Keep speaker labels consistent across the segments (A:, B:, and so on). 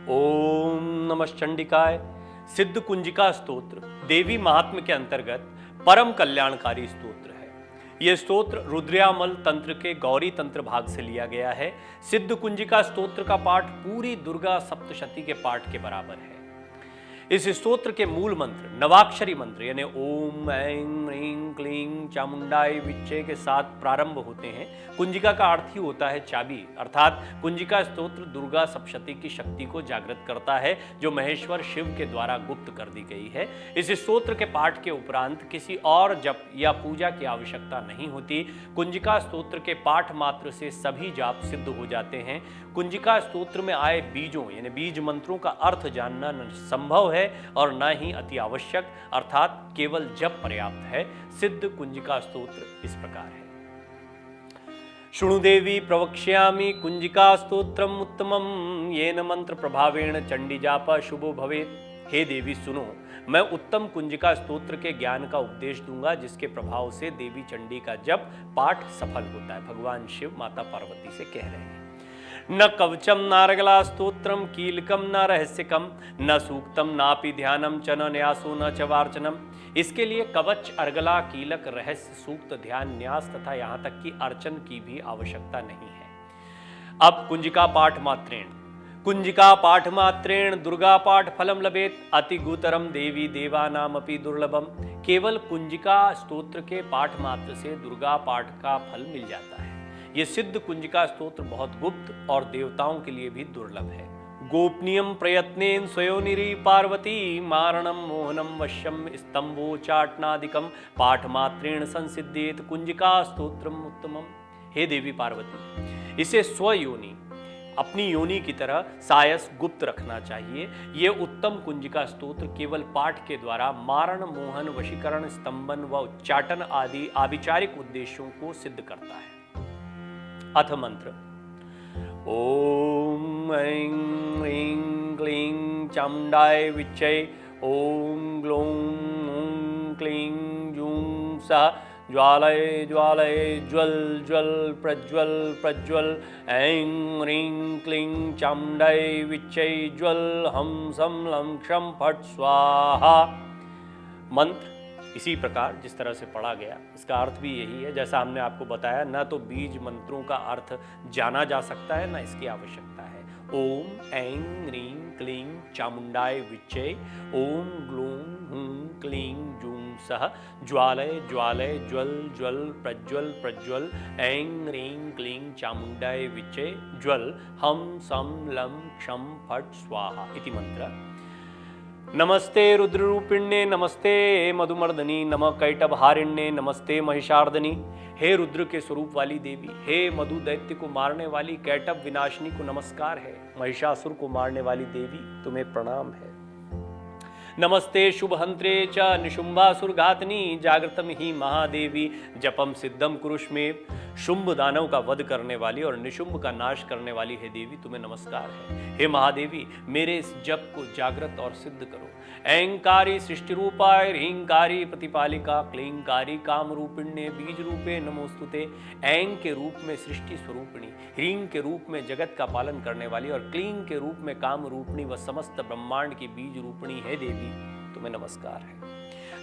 A: ओम नमः चंडिकाय। सिद्ध कुंजिका स्तोत्र देवी महात्म्य के अंतर्गत परम कल्याणकारी स्तोत्र है। यह स्तोत्र रुद्रयामल तंत्र के गौरी तंत्र भाग से लिया गया है। सिद्ध कुंजिका स्तोत्र का पाठ पूरी दुर्गा सप्तशती के पाठ के बराबर है। इस स्तोत्र के मूल मंत्र नवाक्षरी मंत्र यानी ओम ऐं ह्रीं क्लीं चामुंडाय विच्चे के साथ प्रारंभ होते हैं। कुंजिका का अर्थ ही होता है चाबी, अर्थात कुंजिका स्तोत्र दुर्गा सप्तशती की शक्ति को जागृत करता है जो महेश्वर शिव के द्वारा गुप्त कर दी गई है। इस स्तोत्र के पाठ के उपरांत किसी और जप या पूजा की आवश्यकता नहीं होती। कुंजिका स्तोत्र के पाठ मात्र से सभी जाप सिद्ध हो जाते हैं। कुंजिका स्तोत्र में आए बीजों यानी बीज मंत्रों का अर्थ जानना न संभव है और न ही अति आवश्यक, अर्थात केवल जप पर्याप्त है। सिद्ध कुंजिका स्तोत्र इस प्रकार है। शृणु देवी प्रवक्ष्यामि कुंजिका स्तोत्रम उत्तमम येन मंत्र प्रभावेण चंडी जाप शुभो भवेत्। हे देवी सुनो, मैं उत्तम कुंजिका स्तोत्र के ज्ञान का उपदेश दूंगा जिसके प्रभाव से देवी चंडी का जप पाठ सफल होता है। भगवान शिव माता पार्वती से कह रहे हैं। न कवचम नारगला स्तोत्रम कीलकम न रहस्यकम न सूक्तम नापि ध्यानम च न न्यासो न च वार्चनम। इसके लिए कवच, अर्गला, कीलक, रहस्य, सूक्त, ध्यान, न्यास तथा यहाँ तक कि अर्चन की भी आवश्यकता नहीं है। अब कुंजिका पाठ मात्रेण कुंजिका पाठ मात्रेण दुर्गा पाठ फलम लभेत अति गुतरम देवी देवानामपि दुर्लभम। केवल कुंजिका स्तोत्र के पाठ मात्र से दुर्गा पाठ का फल मिल जाता है। ये सिद्ध कुंजिका स्तोत्र बहुत गुप्त और देवताओं के लिए भी दुर्लभ है। गोपनीयम प्रयत्नेन स्वयोनिरी पार्वती मारणम मोहनम वश्यम स्तंभोचाटनादिकम पाठ मात्रेण संसिद्धेत कुंजिका स्तोत्रम उत्तमम। हे देवी पार्वती, इसे स्वयोनि अपनी योनि की तरह सायस गुप्त रखना चाहिए। ये उत्तम कुंजिका स्तोत्र केवल पाठ के द्वारा मारण, मोहन, वशीकरण, स्तंभन व उच्चाटन आदि आभिचारिक उद्देश्यों को सिद्ध करता है। अथ मंत्र ओम ऐं ह्रीं क्लीं चामुंडाय विच्चे ओम ग्लौं ॐ क्लीं जूं सः ज्वालय ज्वालय ज्वल ज्वल प्रज्वल प्रज्वल ऐं ह्रीं क्लीं चामुंडाय विच्चे ज्वल हम सम लं क्षम फट स्वाहा। मंत्र इसी प्रकार जिस तरह से पढ़ा गया इसका अर्थ भी यही है जैसा हमने आपको बताया। न तो बीज मंत्रों का अर्थ जाना जा सकता है न इसकी आवश्यकता है। ओम ऐं ह्रीं क्लीं चामुंडाय विच्चे ओम ग्लूं हूं क्लीं जूं सः ज्वालय ज्वालय ज्वल ज्वल प्रज्वल प्रज्वल ऐं ह्रीं क्लीं चामुंडाय विच्चे ज्वल हम सम लं क्षम फट स्वाहा इति मंत्र। नमस्ते रुद्ररूपिण्ये नमस्ते मधुमर्दनी नमः कैटभहारिण्ये नमस्ते महिषार्दनी। हे रुद्र के स्वरूप वाली देवी, हे मधु दैत्य को मारने वाली कैटभ विनाशिनी को नमस्कार है। महिषासुर को मारने वाली देवी तुम्हें प्रणाम है। नमस्ते शुभहंत्रे च निशुंभासुरघातनी जागृतम ही महादेवी जपम सिद्धम कुरुष्मेव। शुंभ दानव का वध करने वाली और निशुंभ का नाश करने वाली हे देवी तुम्हें नमस्कार है। हे महादेवी, मेरे इस जप को जागृत और सिद्ध करो। ऐंकारी सृष्टि रूपाय ह्रींकारी प्रतिपालिका क्लींकारी काम रूपिण्ये बीज रूपे नमोस्तुते। ऐं के रूप में सृष्टि स्वरूपिणी, ह्रीं के रूप में जगत का पालन करने वाली और क्लीं के रूप में काम रूपिणी व समस्त ब्रह्मांड की बीज रूपिणी है देवी तुम्हें नमस्कार है।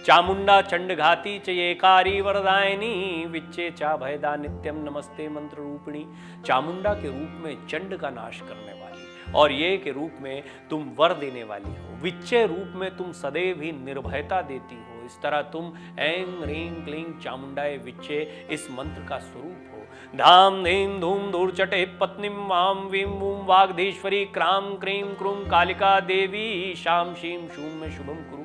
A: चामुंडा चंडघाती च येकारी वरदायिनी विच्चे चा भयदा नित्यम नमस्ते मंत्र रूपिणी। चामुंडा के रूप में चंड का नाश करने वाली और ये के रूप में तुम वर देने वाली हो। विच्चे रूप में तुम सदैव ही निर्भयता देती हो। इस तरह तुम ऐं ह्रीं क्लीं चामुंडाय विच्चे इस मंत्र का स्वरूप हो। धाम धीम धूम धूर्चटे पत्नीम वाम वीं वूं वाग्धीश्वरी क्राम क्रीं क्रूं कालिका देवी शाम शीं शूं में शुभम कुरु।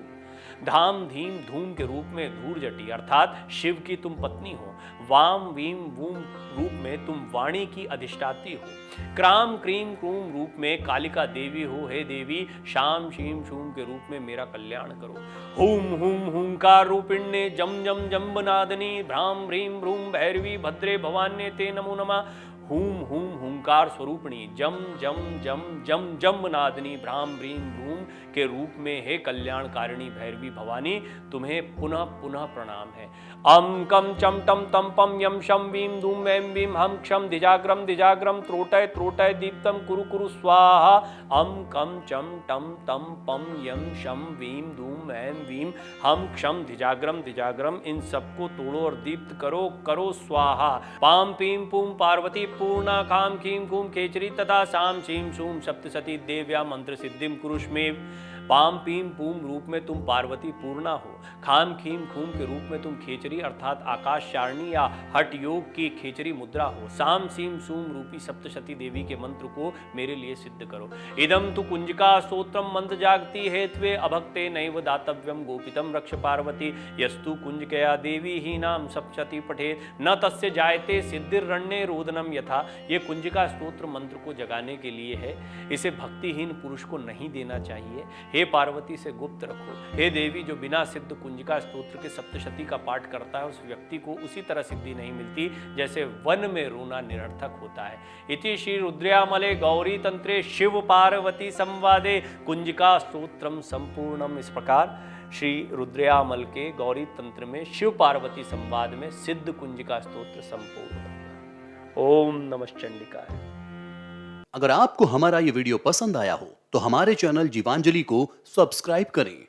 A: धाम धीम धूम के रूप में धूर जटी अर्थात शिव की तुम पत्नी हो। वाम वीम वूम रूप में तुम वाणी की अधिष्ठात्री हो। क्राम क्रीम क्रूम रूप में कालिका देवी हो। हे देवी, शाम शीम शूम के रूप में मेरा कल्याण करो। हुम हुम हुंकार रूपिण्ये जम जम जम्बनादनी भ्राम ह्रीम भ्रूम भैरवी भद्रे भवान्ये ते नमो नमः। हूम हूम हुंकार स्वरूपिणी जम जम जम जम जम नादिनी भ्राम भ्रीम भ्रूम के रूप में हे कल्याणकारिणी भैरवी भवानी तुम्हें पुनः पुनः प्रणाम है। अम कम चम टम तम पम यम शम वीम धूम वैम वीम हम क्षम दिजाग्रम त्रोटय त्रोटय दीप्तम कुरु कुरु स्वाहा। अम कम चम टम तम पम यम शम वीम धूम वैम वीम हम क्षम दिजाग्रम इन सबको तोड़ो और दीप्त करो करो स्वाहा। पाम पीम पूम पार्वती पूर्णा खाम खीम खूम खेचरी तथा साम शीम शूम सप्तसती देव्या मंत्र सिद्धिम कुरुष्मेव। पाम पीम पूम रूप में तुम पार्वती पूर्णा हो, खाम खीम खूम के रूप में तुम खेचरी अर्थात आकाश चारणी या हठ योग की खेचरी मुद्रा हो। साम सीम सूम रूपी सप्तशती देवी के मंत्र को मेरे लिए सिद्ध करो। इदम तु कुंजिका स्तोत्रम मंत्र जागती हेत्वे अभक्ते नैव दातव्यम गोपितम रक्ष पार्वती यस्तु कुंजकया देवी ही नाम सप्तशती पठेत न तस्य जायते सिद्धिरण्ये रोदनम यथा। ये कुंजिका स्तोत्र मंत्र को जगाने के लिए है, इसे भक्तिहीन पुरुष को नहीं देना चाहिए। हे पार्वती से गुप्त रखो। हे देवी, जो बिना सिद्ध कुंजिका स्तोत्र के सप्तशती का पाठ करता है उस व्यक्ति को उसी तरह सिद्धि नहीं मिलती जैसे वन में रोना निरर्थक होता है। इति श्री रुद्रयामले गौरी तंत्रे शिव पार्वती संवादे कुंजिका स्तोत्रम संपूर्णम। इस प्रकार श्री रुद्रयामल के गौरी तंत्र में शिव पार्वती संवाद में सिद्ध कुंजिका स्तोत्र संपूर्ण। ओम नमः चंडिकाय।
B: अगर आपको हमारा ये वीडियो पसंद आया हो तो हमारे चैनल जीवांजलि को सब्सक्राइब करें